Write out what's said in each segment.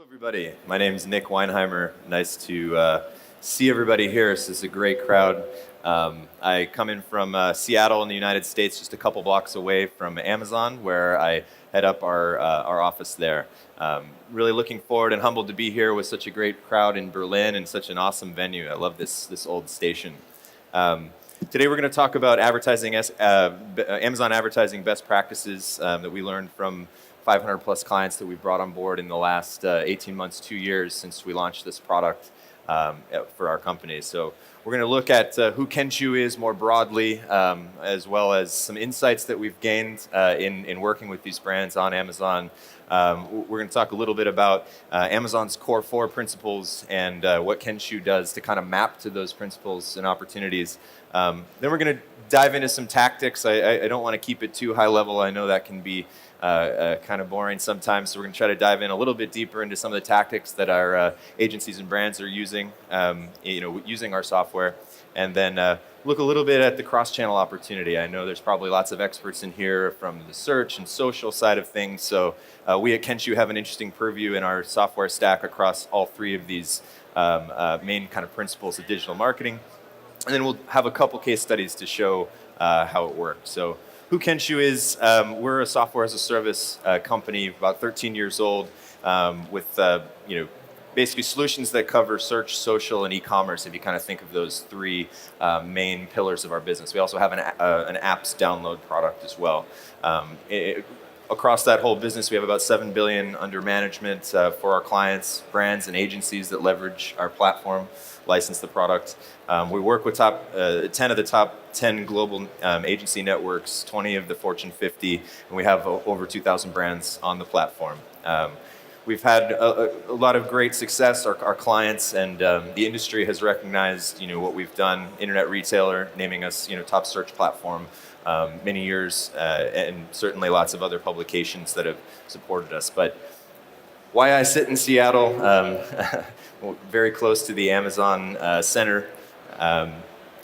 Hello, everybody. My name is Nich Weinheimer. Nice to see everybody here. This is a great crowd. I come in from Seattle in the United States, just a couple blocks away from Amazon, where I head up our office there. Really looking forward and humbled to be here with such a great crowd in Berlin and such an awesome venue. I love this old station. Today we're going to talk about advertising, Amazon advertising best practices that we learned from 500 plus clients that we've brought on board in the last 18 months, 2 years since we launched this product for our company. So we're going to look at who Kenshoo is more broadly, as well as some insights that we've gained in working with these brands on Amazon. We're going to talk a little bit about Amazon's core 4 principles and what Kenshoo does to kind of map to those principles and opportunities. Then we're going to dive into some tactics. I don't want to keep it too high level. I know that can be kind of boring sometimes, so we're going to try to dive in a little bit deeper into some of the tactics that our agencies and brands are using, using our software, and then look a little bit at the cross-channel opportunity. I know there's probably lots of experts in here from the search and social side of things, so we at Kenshoo have an interesting purview in our software stack across all 3 of these main kind of principles of digital marketing, and then we'll have a couple case studies to show how it works. So who Kenshoo is, we're a software as a service company, about 13 years old, with basically solutions that cover search, social, and e-commerce, if you kind of think of those 3 main pillars of our business. We also have an apps download product as well. Across that whole business, we have about $7 billion under management for our clients, brands, and agencies that leverage our platform, license the product. We work with 10 of the top 10 global agency networks, 20 of the Fortune 50, and we have over 2,000 brands on the platform. We've had a lot of great success. Our clients and the industry has recognized what we've done. Internet Retailer naming us top search platform many years, and certainly lots of other publications that have supported us. But why I sit in Seattle, very close to the Amazon Center,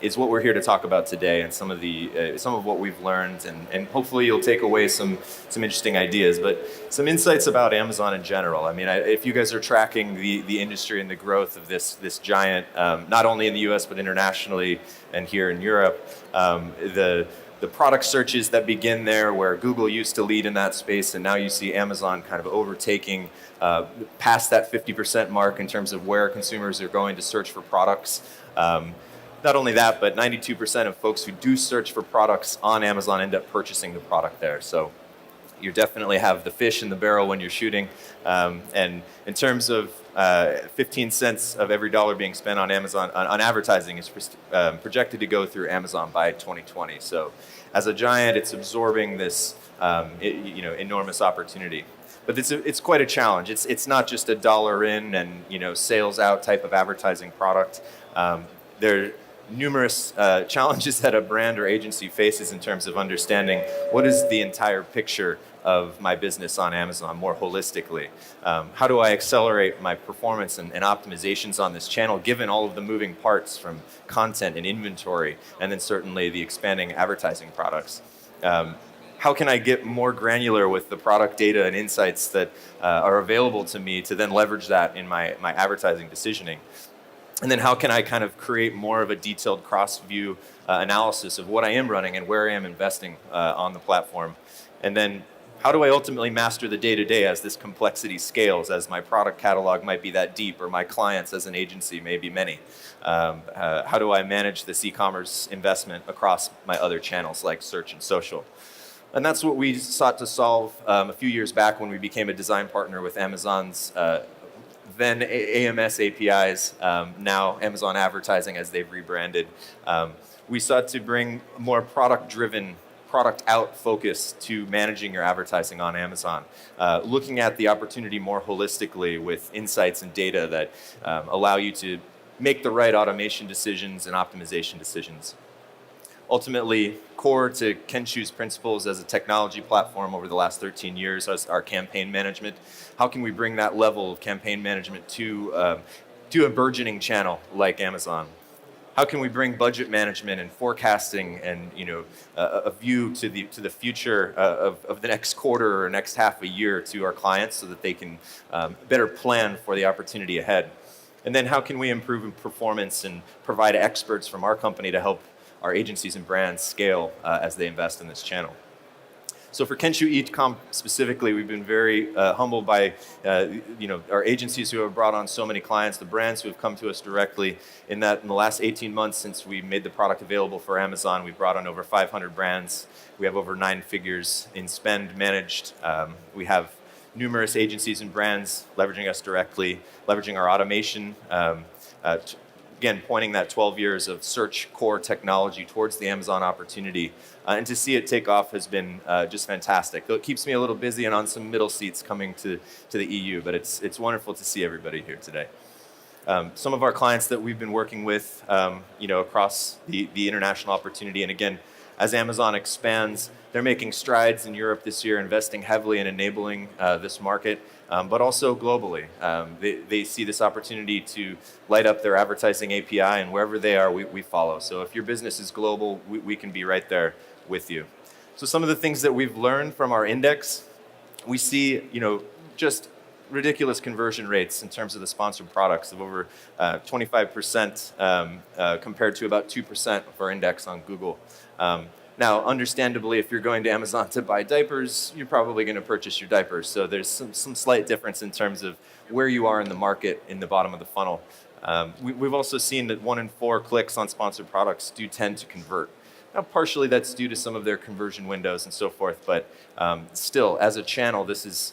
is what we're here to talk about today, and some of what we've learned, and hopefully you'll take away some interesting ideas, but some insights about Amazon in general. I mean, if you guys are tracking the industry and the growth of this giant, not only in the U.S. but internationally and here in Europe, the product searches that begin there, where Google used to lead in that space, and now you see Amazon kind of overtaking past that 50% mark in terms of where consumers are going to search for products. Not only that, but 92% of folks who do search for products on Amazon end up purchasing the product there. So you definitely have the fish in the barrel when you're shooting. And in terms of 15 cents of every dollar being spent on Amazon on advertising is projected to go through Amazon by 2020. So as a giant, it's absorbing this enormous opportunity. But it's quite a challenge. It's not just a dollar in and sales out type of advertising product. There are numerous challenges that a brand or agency faces in terms of understanding what is the entire picture of my business on Amazon more holistically. How do I accelerate my performance and optimizations on this channel, given all of the moving parts from content and inventory, and then certainly the expanding advertising products? How can I get more granular with the product data and insights that are available to me to then leverage that in my advertising decisioning? And then how can I kind of create more of a detailed cross-view analysis of what I am running and where I am investing on the platform? And then how do I ultimately master the day-to-day as this complexity scales, as my product catalog might be that deep, or my clients as an agency may be many? How do I manage this e-commerce investment across my other channels like search and social? And that's what we sought to solve a few years back when we became a design partner with Amazon's then AMS APIs, now Amazon Advertising as they've rebranded. We sought to bring more product-driven, product-out focus to managing your advertising on Amazon, looking at the opportunity more holistically with insights and data that allow you to make the right automation decisions and optimization decisions. Ultimately, core to Kenshoo's principles as a technology platform over the last 13 years is our campaign management. How can we bring that level of campaign management to a burgeoning channel like Amazon? How can we bring budget management and forecasting and a view to the future of the next quarter or next half a year to our clients so that they can better plan for the opportunity ahead? And then how can we improve performance and provide experts from our company to help our agencies and brands scale as they invest in this channel? So for Kenshoo e-com specifically, we've been very humbled by our agencies who have brought on so many clients, the brands who have come to us directly. In the last 18 months since we made the product available for Amazon, we've brought on over 500 brands. We have over 9 figures in spend managed. We have numerous agencies and brands leveraging us directly, leveraging our automation. Again, pointing that 12 years of search core technology towards the Amazon opportunity. And to see it take off has been just fantastic. Though it keeps me a little busy and on some middle seats coming to the EU, but it's wonderful to see everybody here today. Some of our clients that we've been working with across the international opportunity, and again, as Amazon expands, they're making strides in Europe this year, investing heavily in enabling this market, but also globally. They see this opportunity to light up their advertising API, and wherever they are, we follow. So if your business is global, we can be right there with you. So some of the things that we've learned from our index, we see just ridiculous conversion rates in terms of the sponsored products of over 25% compared to about 2% of our index on Google. Now, understandably, if you're going to Amazon to buy diapers, you're probably going to purchase your diapers. So there's some slight difference in terms of where you are in the market in the bottom of the funnel. We've also seen that 1 in 4 clicks on sponsored products do tend to convert. Now, partially that's due to some of their conversion windows and so forth, but still, as a channel, this is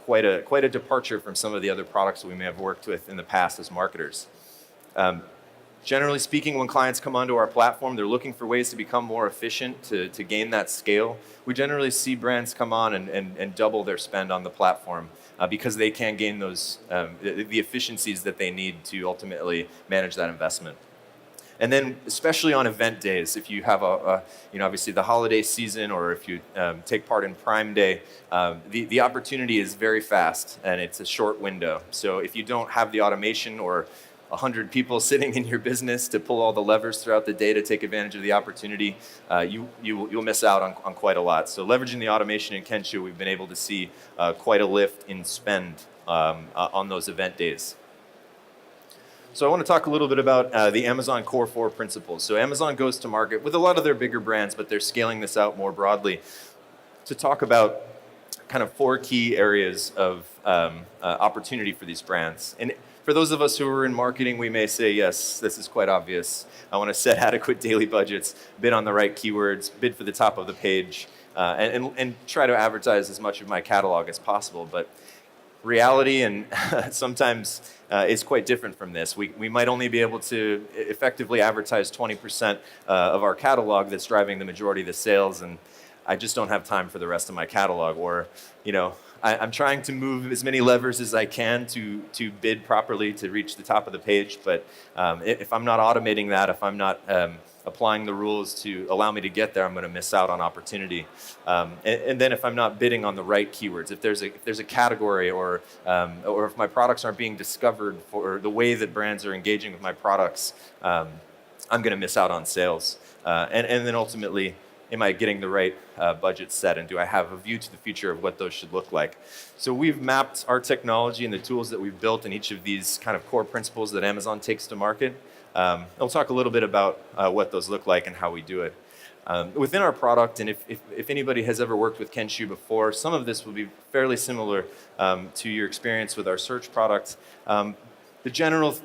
quite a departure from some of the other products that we may have worked with in the past as marketers. Generally speaking, when clients come onto our platform, they're looking for ways to become more efficient, to gain that scale. We generally see brands come on and double their spend on the platform because they can gain those the efficiencies that they need to ultimately manage that investment. And then, especially on event days, if you have obviously the holiday season, or if you take part in Prime Day, the opportunity is very fast and it's a short window. So if you don't have the automation or 100 people sitting in your business to pull all the levers throughout the day to take advantage of the opportunity, you'll miss out on quite a lot. So leveraging the automation in Kenshoo, we've been able to see quite a lift in spend on those event days. So I want to talk a little bit about the Amazon Core 4 principles. So Amazon goes to market with a lot of their bigger brands, but they're scaling this out more broadly to talk about kind of 4 key areas of opportunity for these brands. And for those of us who are in marketing, we may say, yes, this is quite obvious. I want to set adequate daily budgets, bid on the right keywords, bid for the top of the page, and try to advertise as much of my catalog as possible. But reality and sometimes is quite different from this. We might only be able to effectively advertise 20% of our catalog that's driving the majority of the sales, and I just don't have time for the rest of my catalog. Or, I'm trying to move as many levers as I can to bid properly to reach the top of the page, but if I'm not automating that, if I'm not applying the rules to allow me to get there, I'm going to miss out on opportunity. And then if I'm not bidding on the right keywords, if there's a category or if my products aren't being discovered for the way that brands are engaging with my products, I'm going to miss out on sales. And then ultimately, am I getting the right budget set, and do I have a view to the future of what those should look like? So we've mapped our technology and the tools that we've built in each of these kind of core principles that Amazon takes to market. I'll talk a little bit about what those look like and how we do it. Within our product, and if anybody has ever worked with Kenshoo before, some of this will be fairly similar to your experience with our search product. The general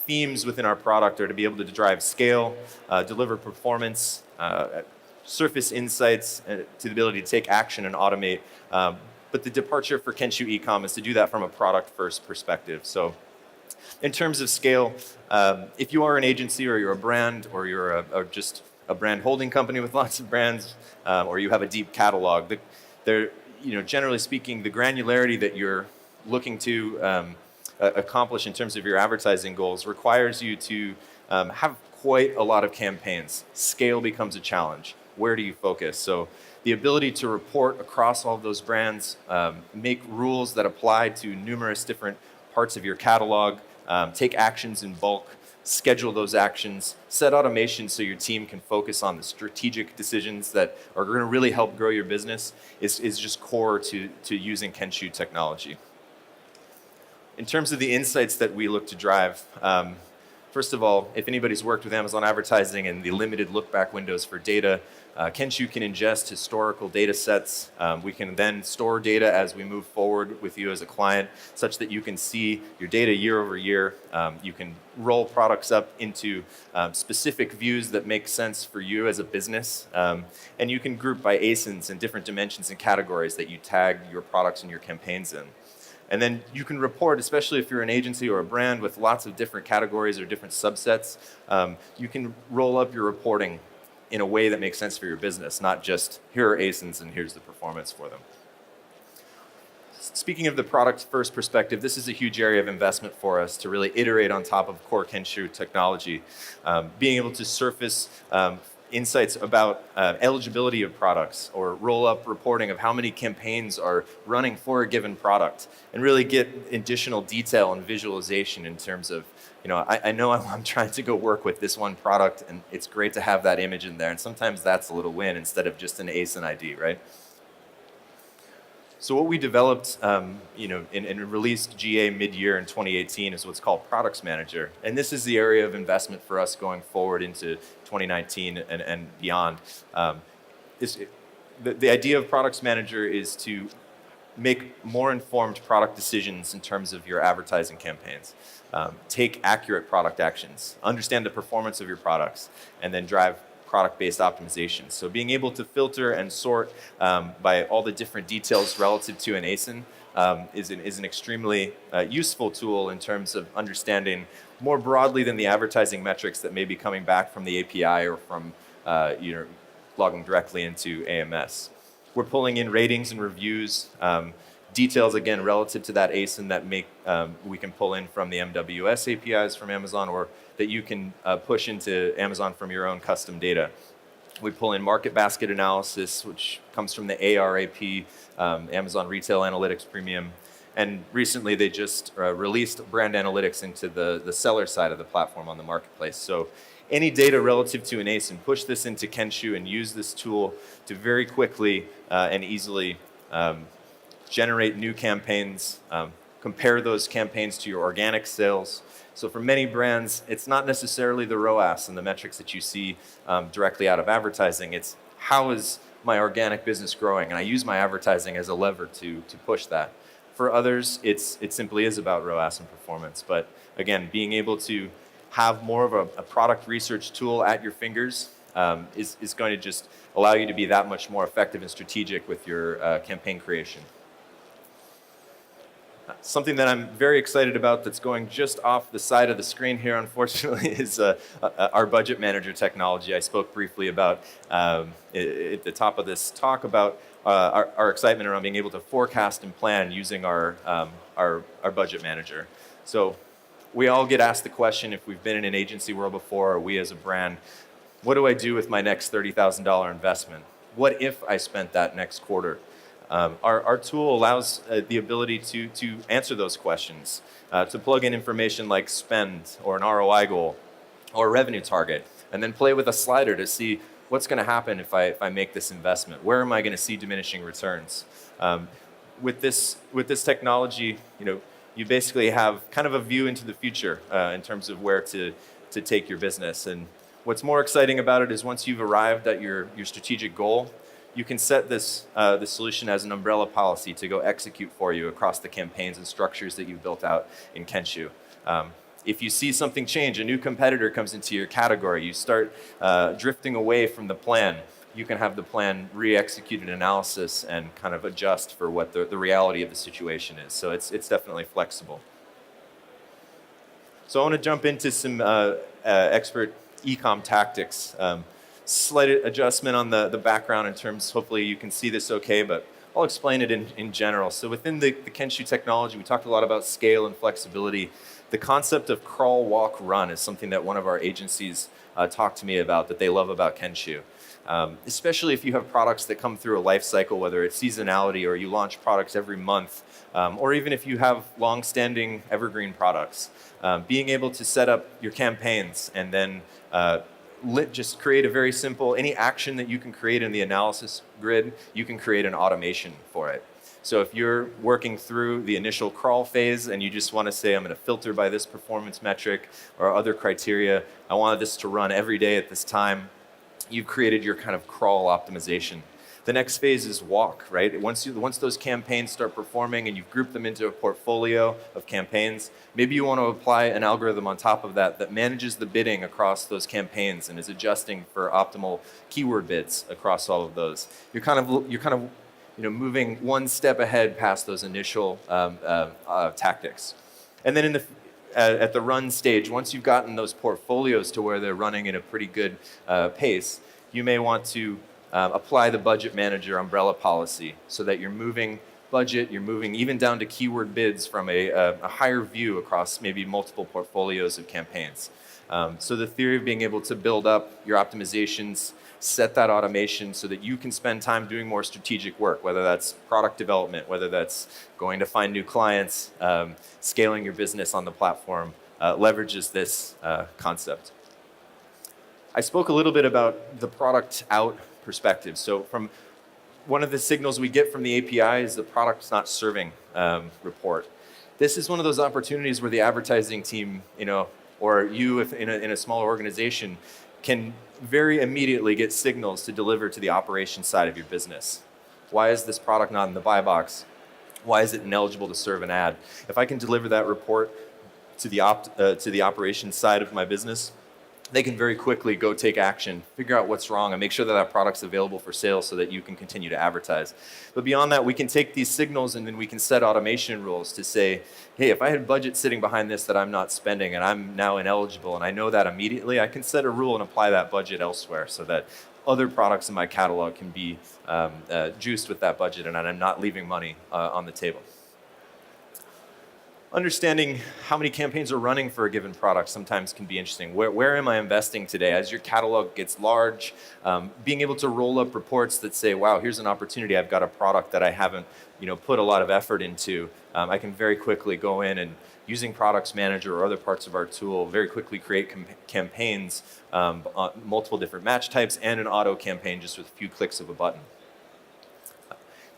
themes within our product are to be able to drive scale, deliver performance, surface insights, to the ability to take action and automate. But the departure for Kenshoo e-com is to do that from a product-first perspective. So in terms of scale, if you are an agency or you're a brand or you're just a brand holding company with lots of brands, or you have a deep catalog, generally speaking, the granularity that you're looking to accomplish in terms of your advertising goals requires you to have quite a lot of campaigns. Scale becomes a challenge. Where do you focus? So the ability to report across all of those brands, make rules that apply to numerous different parts of your catalog, take actions in bulk, schedule those actions, set automation so your team can focus on the strategic decisions that are going to really help grow your business is just core to using Kenshoo technology. In terms of the insights that we look to drive, first of all, if anybody's worked with Amazon advertising and the limited look-back windows for data, Kenshoo can ingest historical data sets. We can then store data as we move forward with you as a client, such that you can see your data year over year. You can roll products up into specific views that make sense for you as a business. And you can group by ASINs and different dimensions and categories that you tag your products and your campaigns in. And then you can report, especially if you're an agency or a brand with lots of different categories or different subsets, you can roll up your reporting in a way that makes sense for your business, not just here are ASINs and here's the performance for them. Speaking of the product first perspective, this is a huge area of investment for us to really iterate on top of core Kenshoo technology. Being able to surface insights about eligibility of products or roll up reporting of how many campaigns are running for a given product and really get additional detail and visualization in terms of, I know I'm trying to go work with this one product and it's great to have that image in there, and sometimes that's a little win instead of just an ASIN ID, right? So what we developed, and released GA mid-year in 2018 is what's called Products Manager. And this is the area of investment for us going forward into 2019 and beyond. The idea of Products Manager is to make more informed product decisions in terms of your advertising campaigns. Take accurate product actions, understand the performance of your products, and then drive product-based optimization. So being able to filter and sort by all the different details relative to an ASIN is an extremely useful tool in terms of understanding more broadly than the advertising metrics that may be coming back from the API or from logging directly into AMS. We're pulling in ratings and reviews, details again relative to that ASIN that we can pull in from the MWS APIs from Amazon, or that you can push into Amazon from your own custom data. We pull in market basket analysis, which comes from the ARAP, Amazon Retail Analytics Premium. And recently they just released brand analytics into the seller side of the platform on the marketplace. So any data relative to an ASIN, push this into Kenshoo and use this tool to very quickly and easily generate new campaigns, compare those campaigns to your organic sales. So for many brands, it's not necessarily the ROAS and the metrics that you see directly out of advertising. It's how is my organic business growing? And I use my advertising as a lever to push that. For others, it simply is about ROAS and performance. But again, being able to have more of a product research tool at your fingers is going to just allow you to be that much more effective and strategic with your campaign creation. Something that I'm very excited about that's going just off the side of the screen here, unfortunately, is our budget manager technology. I spoke briefly about at the top of this talk about our excitement around being able to forecast and plan using our budget manager. So we all get asked the question, if we've been in an agency world before, or we as a brand, what do I do with my next $30,000 investment? What if I spent that next quarter? Our tool allows the ability to answer those questions, to plug in information like spend or an ROI goal or a revenue target, and then play with a slider to see what's going to happen if I make this investment. Where am I going to see diminishing returns? With this technology, you basically have kind of a view into the future in terms of where to take your business. And what's more exciting about it is once you've arrived at your strategic goal, you can set this solution as an umbrella policy to go execute for you across the campaigns and structures that you've built out in Kenshoo. If you see something change, a new competitor comes into your category, you start drifting away from the plan, you can have the plan re-execute an analysis and kind of adjust for what the reality of the situation is. So it's definitely flexible. So I want to jump into some expert ecom tactics. Slight adjustment on the background in terms, hopefully you can see this okay, but I'll explain it in general. So within the Kenshoo technology, we talked a lot about scale and flexibility. The concept of crawl, walk, run is something that one of our agencies talked to me about that they love about Kenshoo. Especially if you have products that come through a life cycle, whether it's seasonality or you launch products every month, or even if you have long-standing evergreen products. Being able to set up your campaigns and then just create a very simple, any action that you can create in the analysis grid, you can create an automation for it. So if you're working through the initial crawl phase and you just want to say, I'm going to filter by this performance metric or other criteria, I wanted this to run every day at this time, you've created your kind of crawl optimization. The next phase is walk, right? Once those campaigns start performing and you've grouped them into a portfolio of campaigns, maybe you want to apply an algorithm on top of that that manages the bidding across those campaigns and is adjusting for optimal keyword bids across all of those. You're kind of moving one step ahead past those initial tactics. And then at the run stage, once you've gotten those portfolios to where they're running in a pretty good pace, you may want to apply the budget manager umbrella policy so that you're moving budget, you're moving even down to keyword bids from a higher view across maybe multiple portfolios of campaigns. So the theory of being able to build up your optimizations, set that automation so that you can spend time doing more strategic work, whether that's product development, whether that's going to find new clients, scaling your business on the platform, leverages this concept. I spoke a little bit about the product out perspective. So from one of the signals we get from the API is the product's not serving report. This is one of those opportunities where the advertising team, or you if in a smaller organization, can very immediately get signals to deliver to the operations side of your business. Why is this product not in the buy box? Why is it ineligible to serve an ad? If I can deliver that report to the operations side of my business, they can very quickly go take action, figure out what's wrong, and make sure that that product's available for sale so that you can continue to advertise. But beyond that, we can take these signals and then we can set automation rules to say, hey, if I had budget sitting behind this that I'm not spending and I'm now ineligible and I know that immediately, I can set a rule and apply that budget elsewhere so that other products in my catalog can be juiced with that budget and I'm not leaving money on the table. Understanding how many campaigns are running for a given product sometimes can be interesting. Where am I investing today? As your catalog gets large, being able to roll up reports that say, wow, here's an opportunity. I've got a product that I haven't put a lot of effort into. I can very quickly go in and using Products Manager or other parts of our tool, very quickly create campaigns on multiple different match types and an auto campaign just with a few clicks of a button.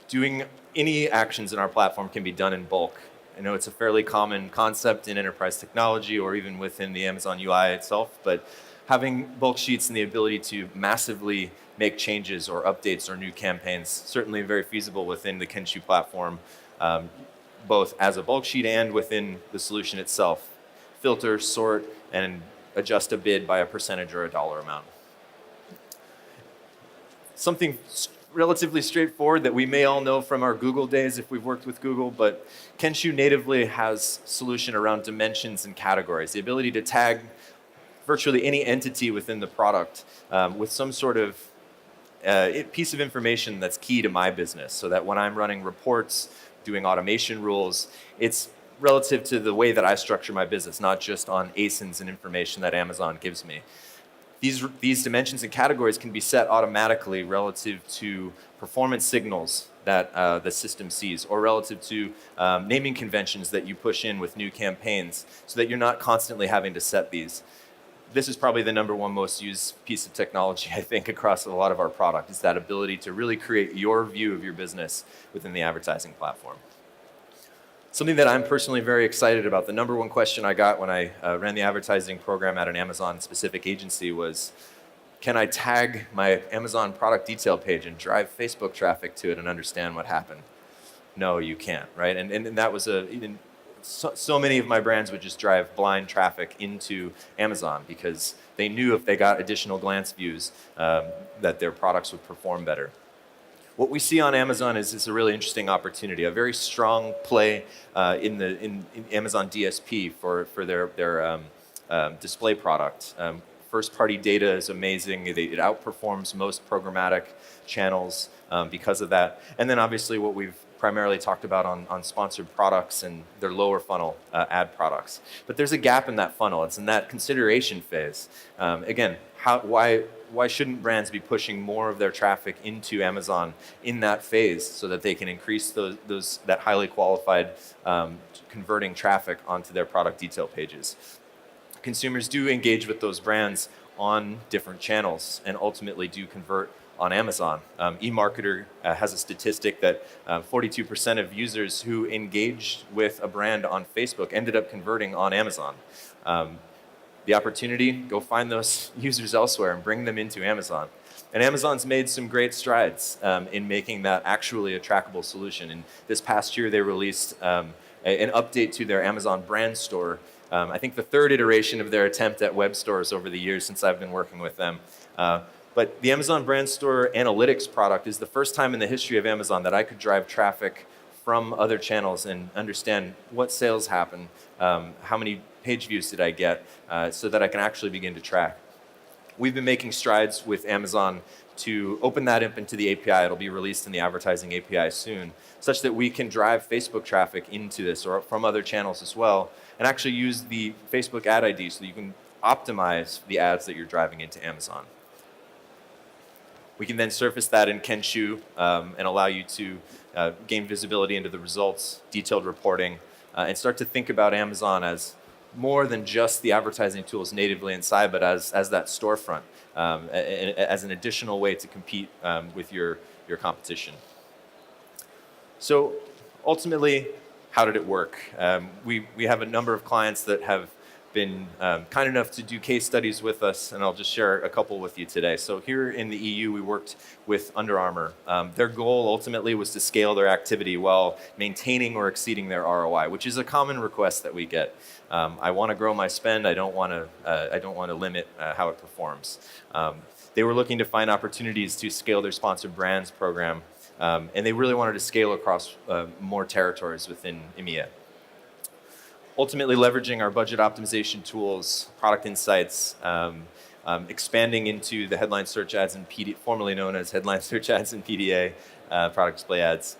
Doing any actions in our platform can be done in bulk. I know it's a fairly common concept in enterprise technology or even within the Amazon UI itself, but having bulk sheets and the ability to massively make changes or updates or new campaigns, certainly very feasible within the Kenshoo platform, both as a bulk sheet and within the solution itself. Filter, sort, and adjust a bid by a percentage or a dollar amount. Something relatively straightforward that we may all know from our Google days if we've worked with Google, but Kenshoo natively has solution around dimensions and categories, the ability to tag virtually any entity within the product with some sort of piece of information that's key to my business, so that when I'm running reports, doing automation rules, it's relative to the way that I structure my business, not just on ASINs and information that Amazon gives me. These dimensions and categories can be set automatically relative to performance signals that the system sees, or relative to naming conventions that you push in with new campaigns, so that you're not constantly having to set these. This is probably the number one most used piece of technology, I think, across a lot of our product, is that ability to really create your view of your business within the advertising platform. Something that I'm personally very excited about, the number one question I got when I ran the advertising program at an Amazon-specific agency was, can I tag my Amazon product detail page and drive Facebook traffic to it and understand what happened? No, you can't, right? And that was so many of my brands would just drive blind traffic into Amazon because they knew if they got additional glance views that their products would perform better. What we see on Amazon is a really interesting opportunity, a very strong play in Amazon DSP for their display product. First-party data is amazing. It outperforms most programmatic channels because of that. And then obviously what we've primarily talked about on sponsored products and their lower funnel ad products. But there's a gap in that funnel. It's in that consideration phase. Again, why shouldn't brands be pushing more of their traffic into Amazon in that phase so that they can increase that highly qualified converting traffic onto their product detail pages? Consumers do engage with those brands on different channels and ultimately do convert on Amazon. eMarketer has a statistic that 42% of users who engaged with a brand on Facebook ended up converting on Amazon. The opportunity, go find those users elsewhere and bring them into Amazon. And Amazon's made some great strides in making that actually a trackable solution. And this past year, they released an update to their Amazon brand store. I think the third iteration of their attempt at web stores over the years since I've been working with them. But the Amazon brand store analytics product is the first time in the history of Amazon that I could drive traffic from other channels and understand what sales happened, how many page views did I get, so that I can actually begin to track. We've been making strides with Amazon to open that up into the API. It'll be released in the advertising API soon, such that we can drive Facebook traffic into this or from other channels as well, and actually use the Facebook ad ID so that you can optimize the ads that you're driving into Amazon. We can then surface that in Kenshoo and allow you to gain visibility into the results, detailed reporting, and start to think about Amazon as more than just the advertising tools natively inside, but as that storefront, as an additional way to compete with your competition. So ultimately, how did it work? We have a number of clients that have been kind enough to do case studies with us, and I'll just share a couple with you today. So here in the EU, we worked with Under Armour. Their goal ultimately was to scale their activity while maintaining or exceeding their ROI, which is a common request that we get. I want to grow my spend. I don't want to limit how it performs. They were looking to find opportunities to scale their sponsored brands program, and they really wanted to scale across more territories within EMEA. Ultimately leveraging our budget optimization tools, product insights, expanding into the headline search ads and formerly known as headline search ads and PDA, product display ads.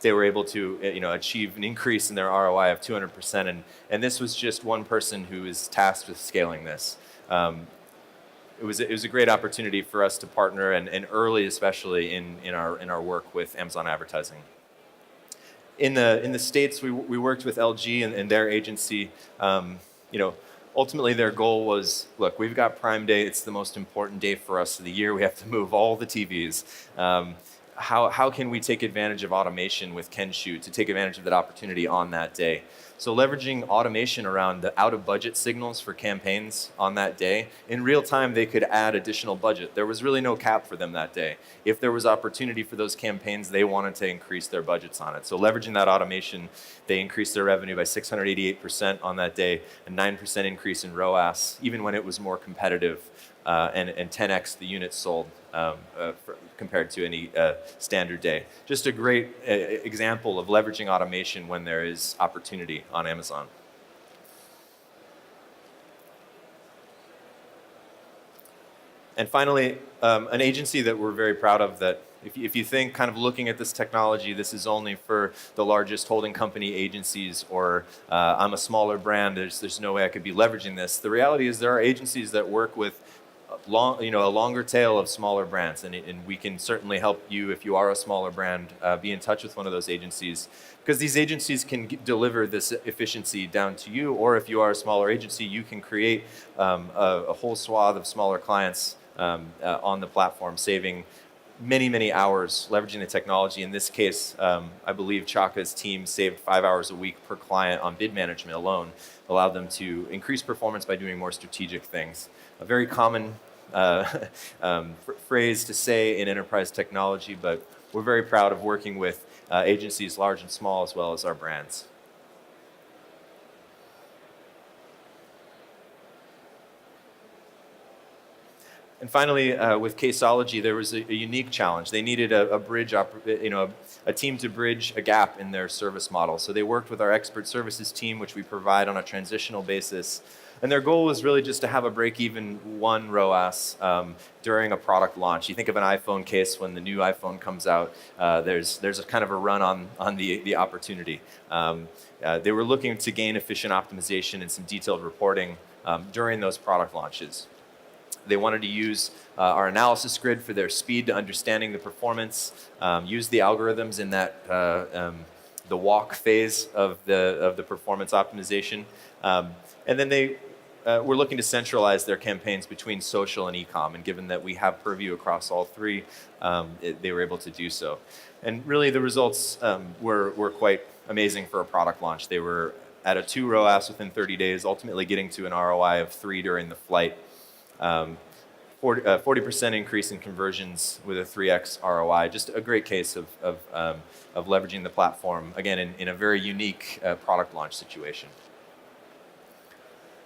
They were able to achieve an increase in their ROI of 200%, and this was just one person who was tasked with scaling this. It was a great opportunity for us to partner, and early especially in our work with Amazon advertising. In the States, we worked with LG and their agency. Ultimately their goal was, look, we've got Prime Day. It's the most important day for us of the year. We have to move all the TVs. How can we take advantage of automation with Kenshoo to take advantage of that opportunity on that day? So leveraging automation around the out-of-budget signals for campaigns on that day, in real time they could add additional budget. There was really no cap for them that day. If there was opportunity for those campaigns, they wanted to increase their budgets on it. So leveraging that automation, they increased their revenue by 688% on that day, a 9% increase in ROAS, even when it was more competitive, and 10x the units sold compared to any standard day. Just a great example of leveraging automation when there is opportunity on Amazon. And finally, an agency that we're very proud of that if you think kind of looking at this technology, this is only for the largest holding company agencies, or I'm a smaller brand, there's no way I could be leveraging this. The reality is there are agencies that work with a longer tail of smaller brands, and we can certainly help you if you are a smaller brand be in touch with one of those agencies, because these agencies can deliver this efficiency down to you, or if you are a smaller agency, you can create a whole swath of smaller clients on the platform, saving many hours leveraging the technology. In this case, I believe Chaka's team saved 5 hours a week per client on bid management alone, allowed them to increase performance by doing more strategic things. A very common phrase to say in enterprise technology, but we're very proud of working with agencies large and small, as well as our brands. And finally, with Caseology, there was a unique challenge. They needed a team to bridge a gap in their service model. So they worked with our expert services team, which we provide on a transitional basis, And their goal was really just to have a break-even one ROAS during a product launch. You think of an iPhone case when the new iPhone comes out, there's a kind of a run on the opportunity. They were looking to gain efficient optimization and some detailed reporting during those product launches. They wanted to use our analysis grid for their speed to understanding the performance, use the algorithms in that the walk phase of the performance optimization, and then they were looking to centralize their campaigns between social and e-com. And given that we have purview across all three, they were able to do so. And really, the results were quite amazing for a product launch. They were at a 2 ROAS within 30 days, ultimately getting to an ROI of 3 during the flight. 40% increase in conversions with a 3x ROI. Just a great case of leveraging the platform, again, in a very unique product launch situation.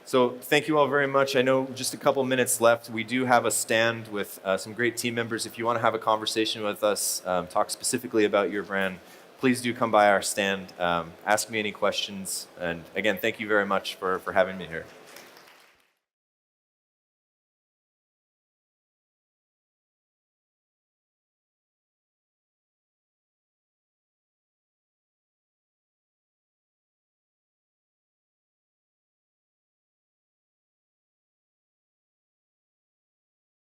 So thank you all very much. I know just a couple minutes left. We do have a stand with some great team members. If you want to have a conversation with us, talk specifically about your brand, please do come by our stand, ask me any questions. And again, thank you very much for having me here.